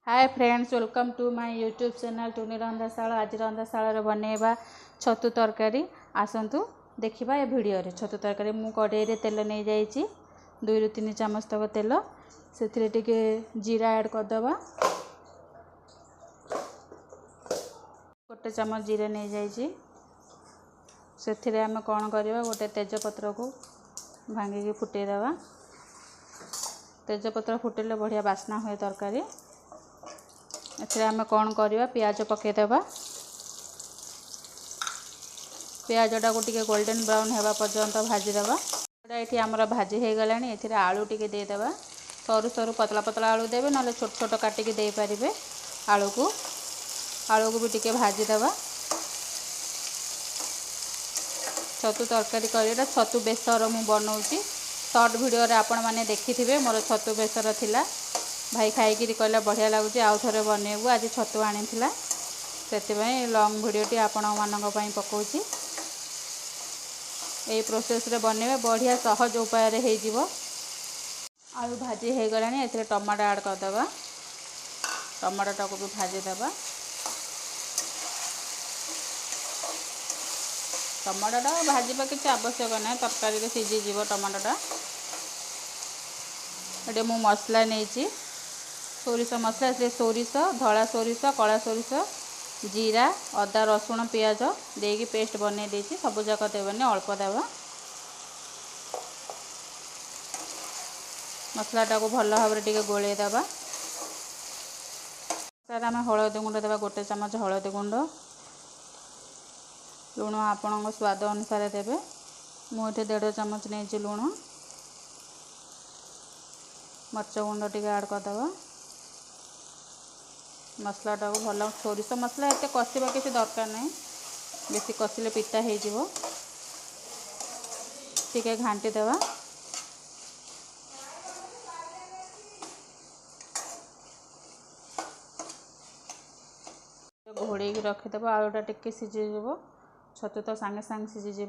Hi friends, welcome to my YouTube channel Tuni Randhashala. आज रंधाशाला बनैबा छतु तरकारी। आसतु देखा ए भिडियो रे छतु तरकारी। मु कड़े तेल नहीं जाइए 2 ରୁ 3 चामच तक तेल से जीरा ऐड करदे। गोटे चामच जीरा नहीं जाइए से आम कौन करवा गोटे तेजपत्र को भांगिकी फुटेदवा। तेजपत्र फुटेले बढ़िया बास्ना हुए तरकारी। एथिरे आम कौन करवा पियाज पकेदेवा। पियाजटा को टिके गोल्डन ब्राउन होगा पर्यंत भाजीदेवा। ये आमर भाजी हो गला। ये आलू टिके देदेवा। सरू सरू पतला पतला आलू देवे ना छोट छोट काटिकी दे पारे। आलू को भी टिके भाजीदेवा। छतु तरकारी करा छतु बेसर मु बनाऊँगी। सर्ट वीडियो रे आपण मैंने देखी मोर छतु बेसर थिला। भाई खाई कहला बढ़िया लगुच आउ थे बनइबू। आज छतु आनी से लंग भिडटी आपण मानी पकाउची। यही प्रोसेस रे बनइबे बढ़िया सहज उपाय रे हो। आलू भाजी हो गला। ये टमाटो ऐड करदे। टमाटोटा को भी भाजीदेवा। टमाटोटा भाजवा किसी आवश्यक ना तरकारी सीझीज टमाटोटा। ये मु मसला नहीं सोरिष मसला इसलिए सोरिष धला सोरिष कला सोरिष जीरा अदा रसुण पियाज देकी पेस्ट बनै देछि। सब जाक देवनी अल्प देवा। मसलाटा को भल भाव टिके गोले देवा। सर आम हलदी गुंड देवा गोटे चामच हलदी गुंड। लुण आपण स्वाद अनुसार देवे। मुझे 1.5 चामच नहीं लुण। मरच गुंड टिके ऐड करदे। मसलाटा को भल सोरिष मसला एत कषा किसी दरकार नहीं। बेसी कषिले पिता हो टिके घांटी देवा। घोड़े रखीदेव। आलूटा टिके सीझीज छतु तो सांगे सांगे सीझीज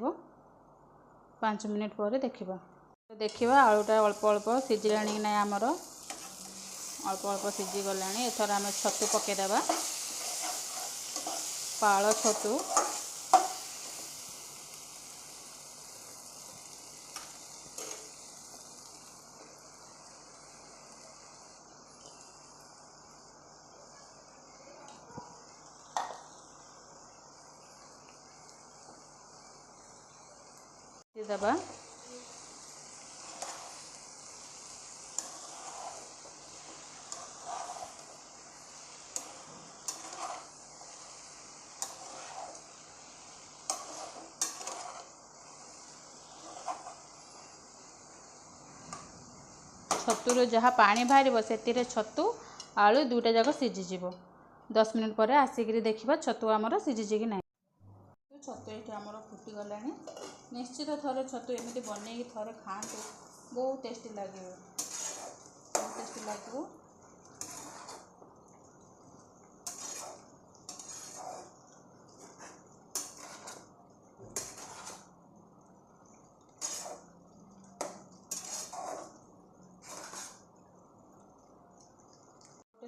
5 मिनिट पर देखा आलूटा अल्प अल्प सीझिला कि ना। आमर अल्प अल्प सीझी गला। एथर आम छतु पकेदेवा। पाଳ छतु देवा। छतुर जहाँ पानी बाहर से छतु आलू दुईटा जाक सीझीज 10 मिनिट पर आसिक देखा छतु आमर सीझीज कि ना। छतु ये आमर फुटीगला। निश्चित थोड़े छतु एमती बनई थे खातु। बहुत टेस्टी लगे। बहुत टेस्टी लगे।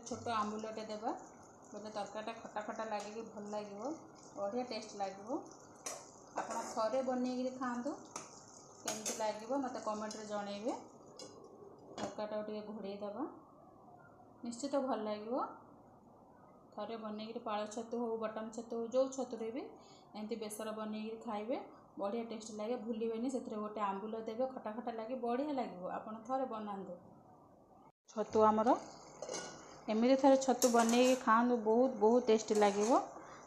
छोट आंबुलटे देवा। बोले तरकारीटा खटा खटा लगे भल लगे। बढ़िया टेस्ट लगे। आप थे बनई खातु केमती लगे मत कमेंट रे जनइबे। तरकारीटा टिके घोड़े देवा। निश्चित भल लगे। थे बनई पाଳ छतु हो बटम छतु हो जो छतुरे भी एमती बेसर बनई खाइबे बढ़िया टेस्ट लगे। भूलिबेनी से गोटे आंबुल देवे खटा खटा लगे बढ़िया लगे। आप थे बनातु छतु आमर एमती थे छतु बनई खातु। बहुत बहुत टेस्टी लगे।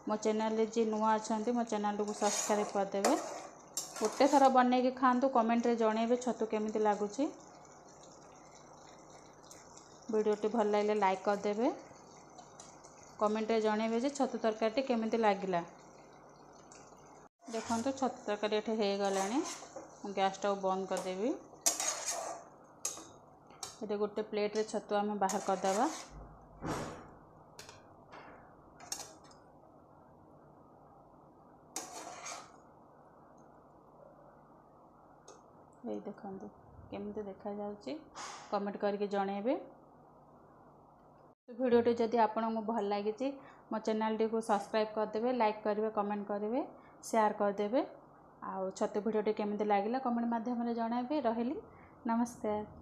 मो चैनल जी नुआ अच्छा मो चैनल को सब्सक्राइब करदे। गोटे थर बनई खातु कमेंट रे जनइबे छतु केमिति लगुच। वीडियोटी भल लगे लाइक करदे। कमेंट रे जनइबे जे छतु तरकारी केमिति लागिला। देखो छतु तरकारी ये हो गला। गैसटा बंद करदेवी। ये गोटे प्लेट रे छतु आम बाहर करदे। ये देखो केमिति देखा जाउची कमेंट करके जनइबे। भिडियोटी जदि आपको भल लगी मो चैनल को सब्सक्राइब करदे, लाइक करेंगे, कमेंट करेंगे, शेयर करदे। आ छतु भिडियोटी केमिति लगिला कमेंट माध्यम जनइबे। रही नमस्कार।